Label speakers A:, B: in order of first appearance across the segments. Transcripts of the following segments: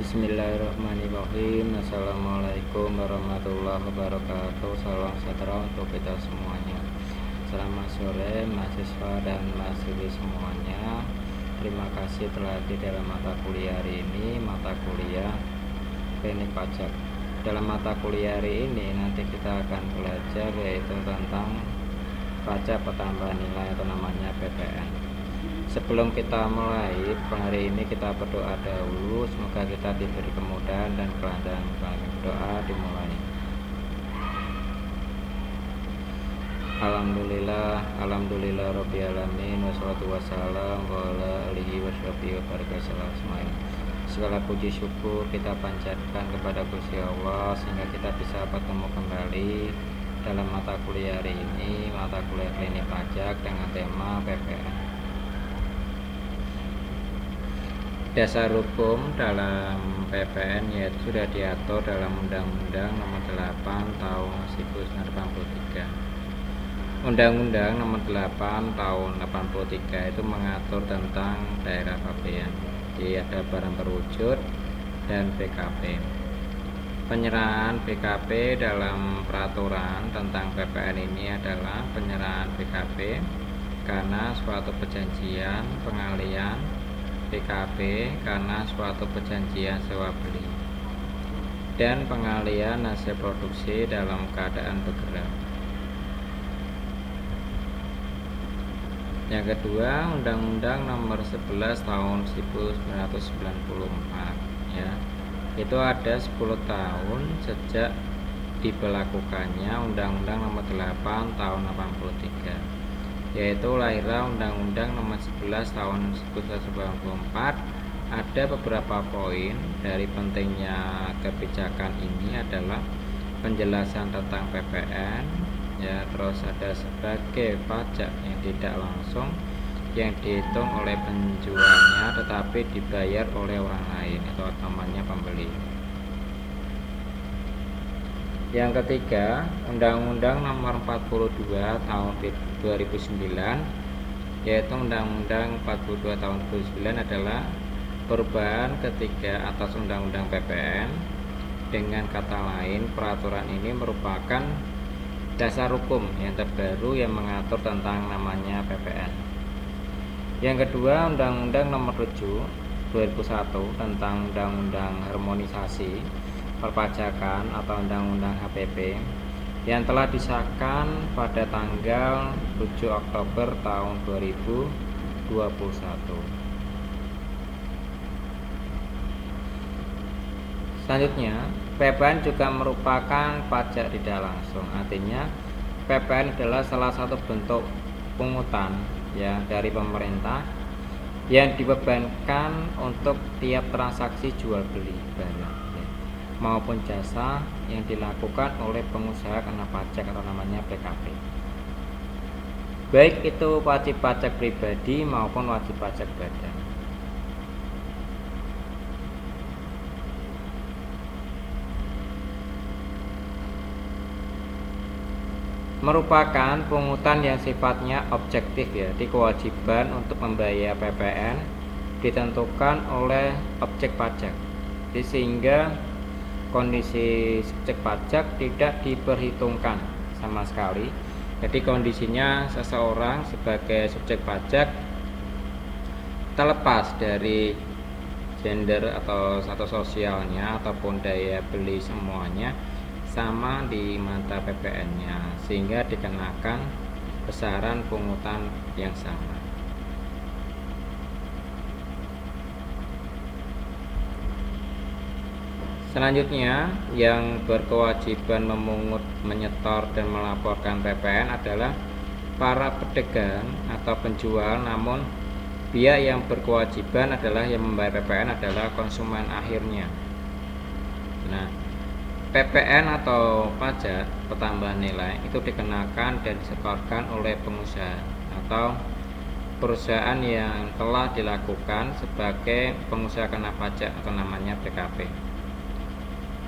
A: Bismillahirrahmanirrahim. Assalamualaikum warahmatullahi wabarakatuh. Salam sejahtera untuk kita semuanya. Selamat sore mahasiswa dan mahasiswi semuanya. Terima kasih telah hadir dalam mata kuliah hari ini, mata kuliah teknik pajak. Dalam mata kuliah hari ini nanti kita akan belajar yaitu tentang pajak pertambahan nilai atau namanya PPN. Sebelum kita mulai hari ini, kita berdoa dahulu. Semoga kita diberi kemudahan dan kelancaran. Doa dimulai. Alhamdulillah Rabbil alamin, wassalatu wassalamu ala alihi washabihi wa barakatuh. Segala puji syukur kita panjatkan kepada Gusti Allah sehingga kita bisa bertemu kembali dalam mata kuliah hari ini, mata kuliah klinik pajak dengan tema PPN. Dasar hukum dalam PPN yaitu sudah diatur dalam Undang-Undang Nomor 8 Tahun 1983. Undang-Undang Nomor 8 Tahun 83 itu mengatur tentang daerah pabean. Jadi ada barang berwujud dan BKP. Penyerahan BKP dalam peraturan tentang PPN ini adalah penyerahan BKP karena suatu perjanjian pengalian PKP karena suatu perjanjian sewa beli dan pengalian hasil produksi dalam keadaan bergerak. Yang kedua, Undang-Undang Nomor 11 Tahun 1994 ya. Itu ada 10 tahun sejak diberlakukannya Undang-Undang Nomor 8 Tahun 83. Yaitu lahirnya Undang-Undang Nomor 11 Tahun 1994. Ada beberapa poin dari pentingnya kebijakan ini adalah penjelasan tentang PPN ya, terus ada sebagai pajak yang tidak langsung yang dihitung oleh penjualnya tetapi dibayar oleh orang lain, itu namanya pembeli. Yang ketiga, Undang-Undang Nomor 42 Tahun 2009 yaitu Undang-Undang 42 Tahun 2009 adalah perubahan ketiga atas Undang-Undang PPN. Dengan kata lain, peraturan ini merupakan dasar hukum yang terbaru yang mengatur tentang namanya PPN. Yang kedua, Undang-Undang Nomor 7 2001 tentang Undang-Undang Harmonisasi Perpajakan atau Undang-Undang HPP yang telah disahkan pada tanggal 7 Oktober tahun 2021. Selanjutnya, PPN juga merupakan pajak tidak langsung. Artinya, PPN adalah salah satu bentuk pungutan ya dari pemerintah yang dibebankan untuk tiap transaksi jual beli barang maupun jasa yang dilakukan oleh pengusaha kena pajak atau namanya PKP. Baik itu wajib pajak pribadi maupun wajib pajak badan. Merupakan pungutan yang sifatnya objektif ya. Di kewajiban untuk membayar PPN ditentukan oleh objek pajak. Sehingga kondisi subjek pajak tidak diperhitungkan sama sekali. Jadi kondisinya seseorang sebagai subjek pajak terlepas dari gender atau status sosialnya ataupun daya beli, semuanya sama di mata PPN-nya sehingga dikenakan besaran pungutan yang sama. Selanjutnya, yang berkewajiban memungut, menyetor, dan melaporkan PPN adalah para pedagang atau penjual, namun pihak yang berkewajiban adalah yang membayar PPN adalah konsumen akhirnya. Nah, PPN atau pajak pertambahan nilai itu dikenakan dan disetorkan oleh pengusaha atau perusahaan yang telah dilakukan sebagai pengusaha kena pajak atau namanya PKP.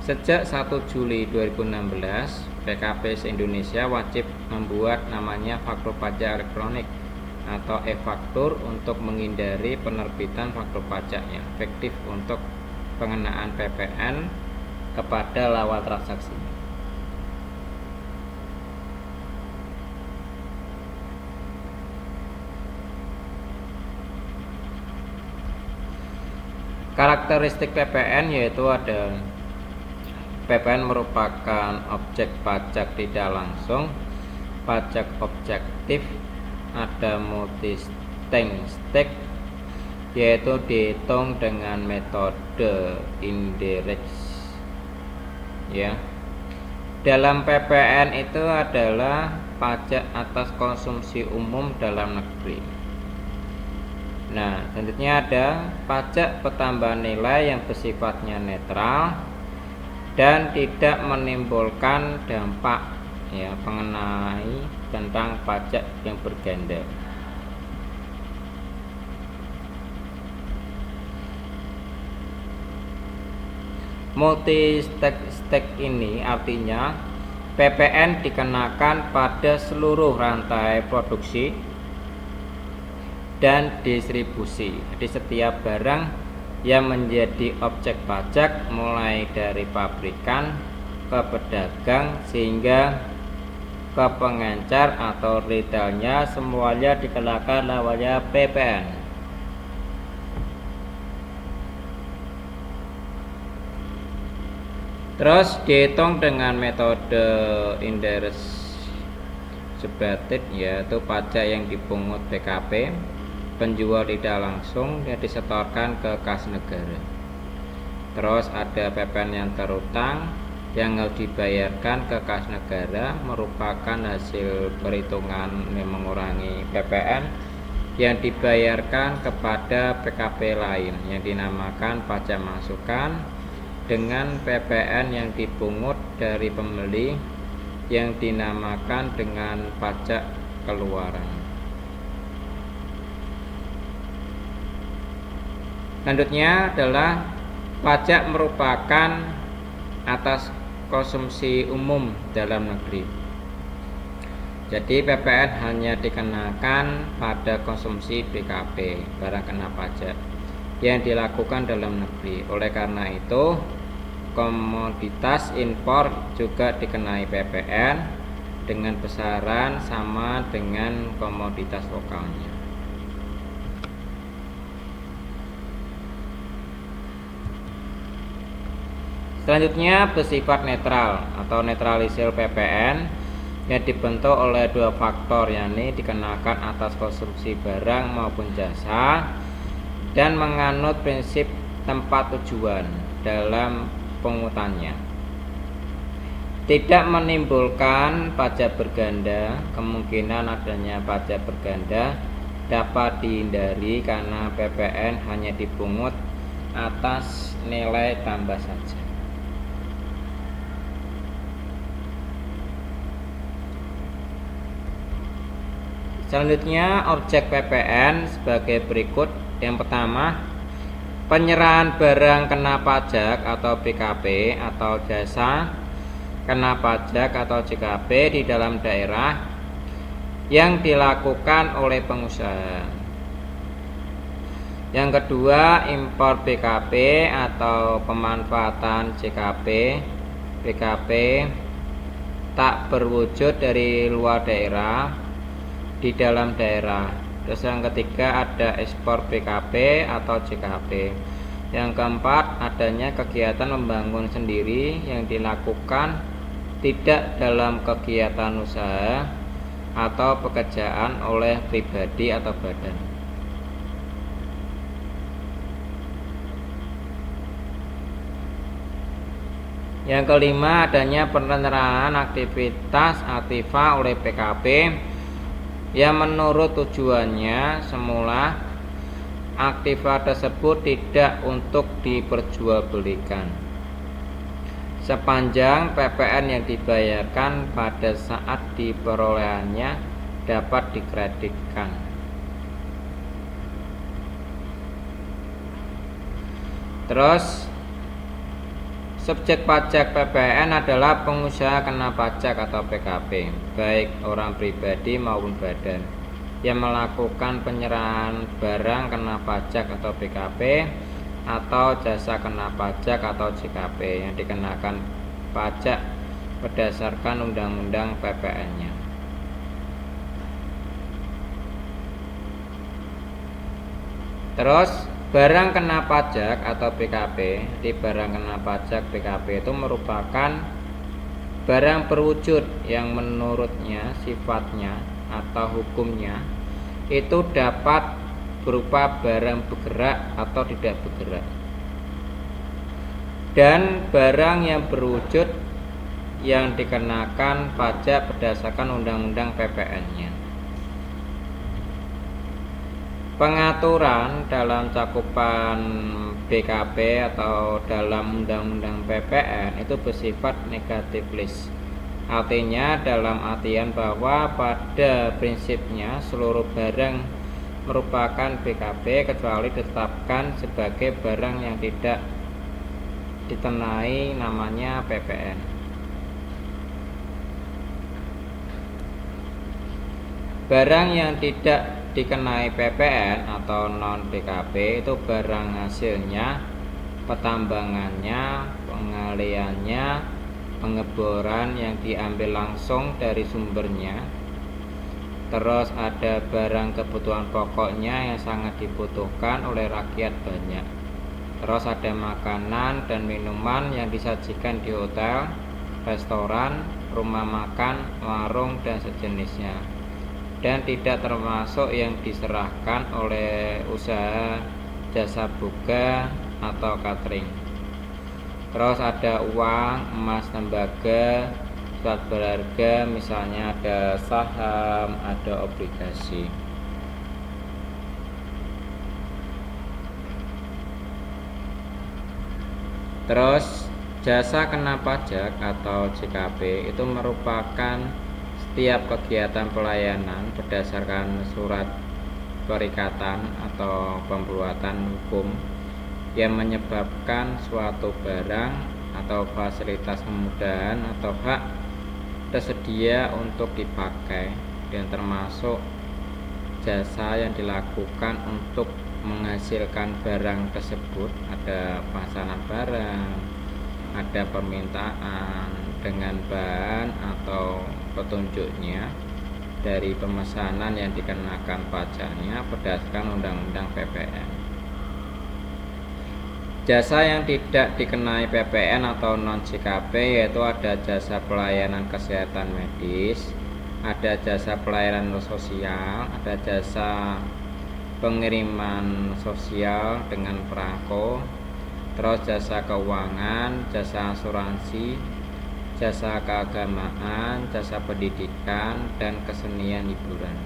A: Sejak 1 Juli 2016, PKP se-Indonesia wajib membuat namanya faktur pajak elektronik atau e-faktur untuk menghindari penerbitan faktur pajak yang efektif untuk pengenaan PPN kepada lawan transaksi. Karakteristik PPN yaitu ada PPN merupakan objek pajak tidak langsung, pajak objektif, ada multi stake yaitu dihitung dengan metode indirect ya. Dalam PPN itu adalah pajak atas konsumsi umum dalam negeri. Nah, selanjutnya ada pajak pertambahan nilai yang bersifatnya netral dan tidak menimbulkan dampak ya mengenai tentang pajak yang berganda. Multi stake ini artinya PPN dikenakan pada seluruh rantai produksi dan distribusi. Jadi setiap barang yang menjadi objek pajak mulai dari pabrikan ke pedagang sehingga ke pengencar atau retailnya semuanya dikenakan namanya PPN. Terus dihitung dengan metode indirect substitute yaitu pajak yang dipungut PKP penjual tidak langsung yang disetorkan ke kas negara. Terus ada PPN yang terutang yang harus dibayarkan ke kas negara merupakan hasil perhitungan yang mengurangi PPN yang dibayarkan kepada PKP lain yang dinamakan pajak masukan dengan PPN yang dipungut dari pembeli yang dinamakan dengan pajak keluaran. Selanjutnya adalah pajak merupakan atas konsumsi umum dalam negeri. Jadi PPN hanya dikenakan pada konsumsi PKP, barang kena pajak yang dilakukan dalam negeri. Oleh karena itu, komoditas impor juga dikenai PPN dengan besaran sama dengan komoditas lokalnya. Selanjutnya bersifat netral atau netralisir PPN yang dibentuk oleh dua faktor, yakni dikenakan atas konsumsi barang maupun jasa dan menganut prinsip tempat tujuan dalam pungutannya. Tidak menimbulkan pajak berganda. Kemungkinan adanya pajak berganda dapat dihindari karena PPN hanya dipungut atas nilai tambah saja. Selanjutnya objek PPN sebagai berikut. Yang pertama, penyerahan barang kena pajak atau PKP atau jasa kena pajak atau JKP di dalam daerah yang dilakukan oleh pengusaha. Yang kedua, impor PKP atau pemanfaatan JKP PKP tak berwujud dari luar daerah di dalam daerah. Terus yang ketiga ada ekspor PKP atau JKP. Yang keempat adanya kegiatan membangun sendiri yang dilakukan tidak dalam kegiatan usaha atau pekerjaan oleh pribadi atau badan. Yang kelima adanya penyerahan aktivitas aktiva oleh PKP yang menurut tujuannya semula aktiva tersebut tidak untuk diperjualbelikan sepanjang PPN yang dibayarkan pada saat diperolehannya dapat dikreditkan. Terus subjek pajak PPN adalah pengusaha kena pajak atau PKP, baik orang pribadi maupun badan, yang melakukan penyerahan barang kena pajak atau PKP atau jasa kena pajak atau JKP yang dikenakan pajak berdasarkan undang-undang PPN-nya. Terus barang kena pajak atau BKP, di barang kena pajak BKP itu merupakan barang berwujud yang menurutnya sifatnya atau hukumnya itu dapat berupa barang bergerak atau tidak bergerak, dan barang yang berwujud yang dikenakan pajak berdasarkan undang-undang PPN-nya. Pengaturan dalam cakupan BKP atau dalam undang-undang PPN itu bersifat negatif list. Artinya dalam artian bahwa pada prinsipnya seluruh barang merupakan BKP kecuali ditetapkan sebagai barang yang tidak ditenai namanya PPN. Barang yang tidak dikenai PPN atau non BKP itu barang hasilnya, pertambangannya, pengaliannya, pengeboran yang diambil langsung dari sumbernya. Terus ada barang kebutuhan pokoknya yang sangat dibutuhkan oleh rakyat banyak. Terus ada makanan dan minuman yang disajikan di hotel, restoran, rumah makan, warung dan sejenisnya, dan tidak termasuk yang diserahkan oleh usaha jasa boga atau catering. Terus ada uang, emas, tembaga, surat berharga, misalnya ada saham, ada obligasi. Terus jasa kena pajak atau JKP itu merupakan setiap kegiatan pelayanan berdasarkan surat perikatan atau pembuatan hukum yang menyebabkan suatu barang atau fasilitas kemudahan atau hak tersedia untuk dipakai, dan termasuk jasa yang dilakukan untuk menghasilkan barang tersebut. Ada pemesanan barang, ada permintaan dengan bahan atau petunjuknya dari pemesanan yang dikenakan pajaknya berdasarkan undang-undang PPN. Jasa yang tidak dikenai PPN atau non JKP yaitu ada jasa pelayanan kesehatan medis, ada jasa pelayanan sosial, ada jasa pengiriman sosial dengan perangko, terus jasa keuangan, jasa asuransi, jasa keagamaan, jasa pendidikan, dan kesenian hiburan.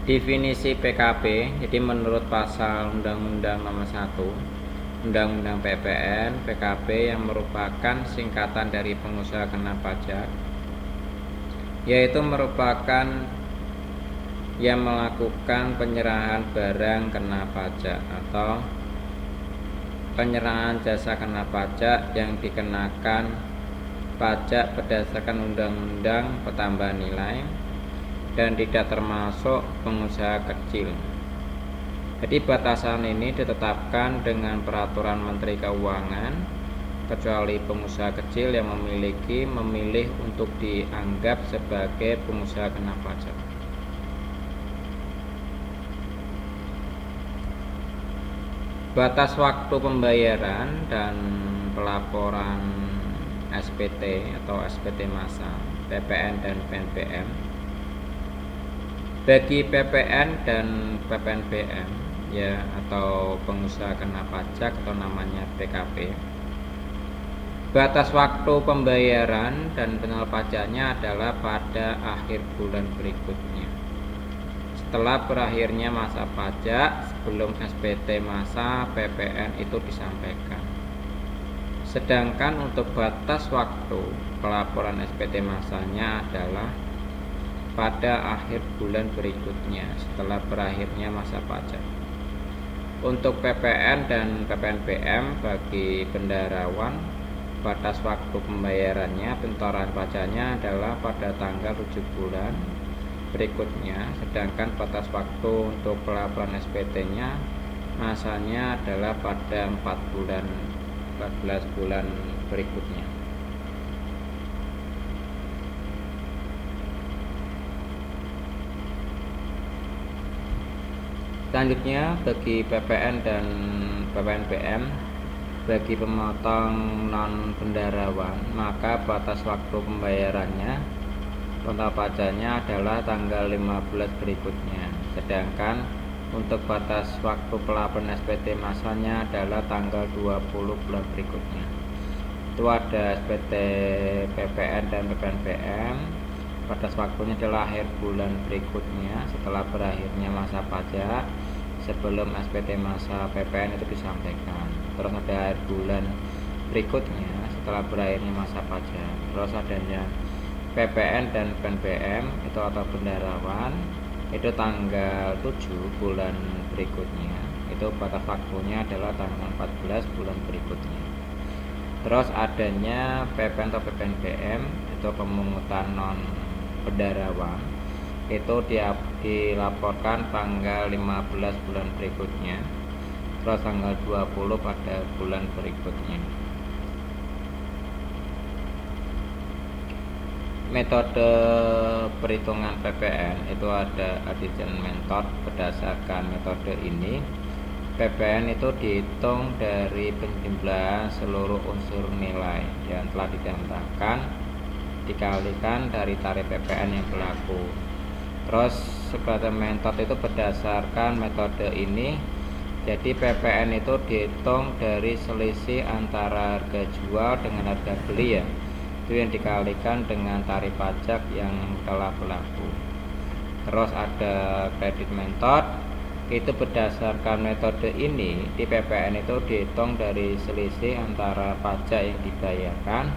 A: Definisi PKP, jadi menurut pasal Undang-Undang Nomor 1 Undang-Undang PPN, PKP yang merupakan singkatan dari pengusaha kena pajak, yaitu merupakan yang melakukan penyerahan barang kena pajak atau penyerahan jasa kena pajak yang dikenakan pajak berdasarkan undang-undang pertambahan nilai dan tidak termasuk pengusaha kecil. Jadi batasan ini ditetapkan dengan peraturan Menteri Keuangan, kecuali pengusaha kecil yang memilih untuk dianggap sebagai pengusaha kena pajak. Batas waktu pembayaran dan pelaporan SPT atau SPT massa, PPN dan PNBM. Bagi PPN dan PPNBM ya, atau pengusaha kena pajak atau namanya PKP, batas waktu pembayaran dan penal pajaknya adalah pada akhir bulan berikutnya setelah berakhirnya masa pajak, sebelum SPT masa PPN itu disampaikan. Sedangkan untuk batas waktu pelaporan SPT masanya adalah pada akhir bulan berikutnya setelah berakhirnya masa pajak. Untuk PPN dan PPNBM bagi bendaharawan, batas waktu pembayarannya pentoran pajaknya adalah pada tanggal 7 bulan berikutnya, sedangkan batas waktu untuk pelaporan SPT-nya masanya adalah pada 14 bulan berikutnya. Selanjutnya, bagi PPN dan PPNBM, bagi pemotong non bendarawan, maka batas waktu pembayarannya total pajaknya adalah tanggal 15 berikutnya. Sedangkan untuk batas waktu pelaporan SPT masanya adalah tanggal 20 bulan berikutnya. Itu ada SPT PPN dan PPNBM. Batas waktunya adalah akhir bulan berikutnya setelah berakhirnya masa pajak, sebelum SPT masa PPN itu disampaikan. Terus ada akhir bulan berikutnya setelah berakhirnya masa pajak. Terus adanya PPN dan PPNBM itu atau bendarawan itu tanggal 7 bulan berikutnya. Itu batas waktunya adalah tanggal 14 bulan berikutnya. Terus adanya PPN atau PPNBM itu pemungutan non bendarawan itu dilaporkan tanggal 15 bulan berikutnya, terus tanggal 20 pada bulan berikutnya. Metode perhitungan PPN itu ada addition method. Berdasarkan metode ini, PPN itu dihitung dari penjumlahan seluruh unsur nilai yang telah ditambahkan dikalikan dari tarif PPN yang berlaku. Terus sebagai metode itu berdasarkan metode ini, jadi PPN itu dihitung dari selisih antara harga jual dengan harga beli ya, itu yang dikalikan dengan tarif pajak yang telah berlaku. Terus ada credit method, itu berdasarkan metode ini di PPN itu dihitung dari selisih antara pajak yang dibayarkan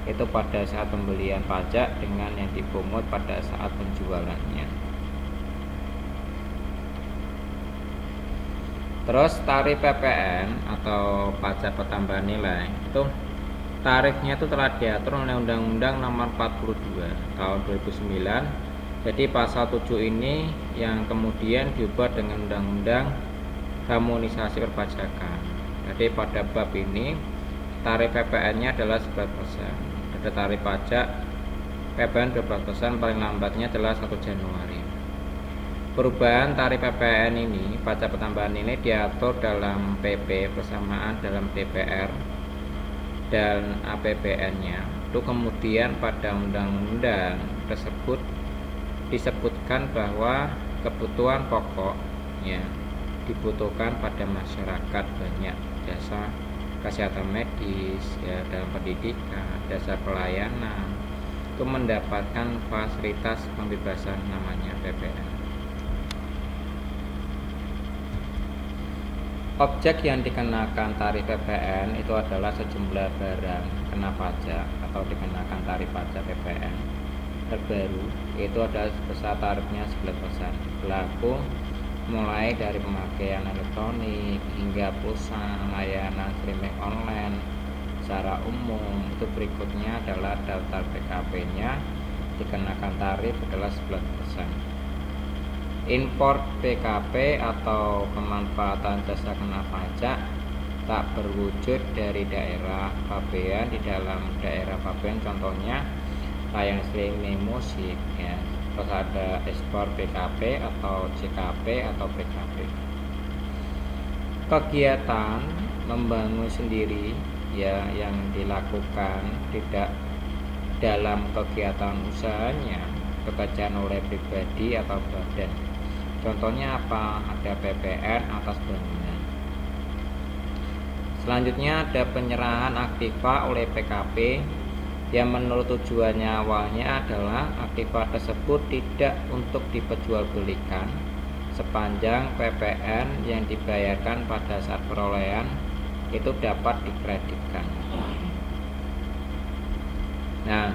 A: itu pada saat pembelian pajak dengan yang dipungut pada saat penjualannya. Terus tarif PPN atau pajak pertambahan nilai itu tarifnya itu telah diatur oleh Undang-Undang Nomor 42 Tahun 2009. Jadi pasal 7 ini yang kemudian diubah dengan Undang-Undang Harmonisasi Perpajakan. Jadi pada bab ini tarif PPN-nya adalah 11%. Ada tarif pajak PPN 12%, paling lambatnya adalah 1 Januari. Perubahan tarif PPN ini, pajak pertambahan ini diatur dalam PP bersamaan dalam DPR dan APBN-nya. Itu kemudian pada undang-undang tersebut disebutkan bahwa kebutuhan pokok ya dibutuhkan pada masyarakat banyak, jasa kesehatan medis ya, dalam pendidikan, jasa pelayanan itu mendapatkan fasilitas pembebasan namanya PPN. Objek yang dikenakan tarif PPN itu adalah sejumlah barang kena pajak atau dikenakan tarif pajak PPN terbaru, itu adalah sebesar tarifnya 11%, berlaku mulai dari pemakaian elektronik hingga pulsa, layanan streaming online secara umum. Itu berikutnya adalah daftar PKP-nya dikenakan tarif adalah 11%. Import PKP atau pemanfaatan jasa kena pajak tak berwujud dari daerah pabean di dalam daerah pabean, contohnya layanan streaming musik ya. Terus ada ekspor PKP atau CKP atau PKP. Kegiatan membangun sendiri ya yang dilakukan tidak dalam kegiatan usahanya pekerjaan oleh pribadi atau badan. Contohnya apa? Ada PPN atas bangunan. Selanjutnya ada penyerahan aktiva oleh PKP yang menurut tujuannya awalnya adalah aktiva tersebut tidak untuk diperjualbelikan sepanjang PPN yang dibayarkan pada saat perolehan itu dapat dikreditkan. Nah,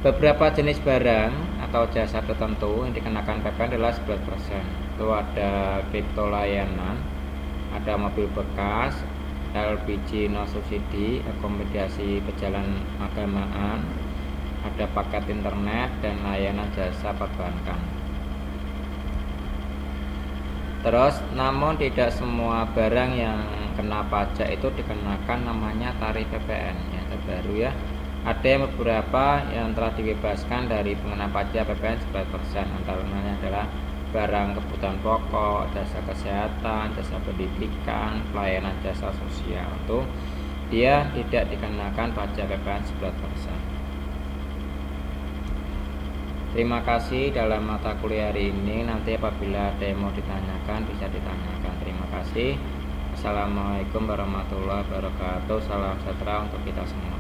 A: beberapa jenis barang atau jasa tertentu yang dikenakan PPN adalah 11%. Itu ada kripto layanan, ada mobil bekas, LPG non subsidi, akomodasi pejalan agamaan, ada paket internet dan layanan jasa perbankan. Terus namun tidak semua barang yang kena pajak itu dikenakan namanya tarif PPN yang terbaru ya. Ada yang beberapa yang telah dibebaskan dari pengenaan pajak PPN 11%, antaranya adalah barang kebutuhan pokok, jasa kesehatan, jasa pendidikan, pelayanan jasa sosial. Itu dia tidak dikenakan pajak PPN 11%. Terima kasih dalam mata kuliah hari ini. Nanti apabila ada yang mau ditanyakan bisa ditanyakan. Terima kasih. Assalamualaikum warahmatullahi wabarakatuh. Salam sejahtera untuk kita semua.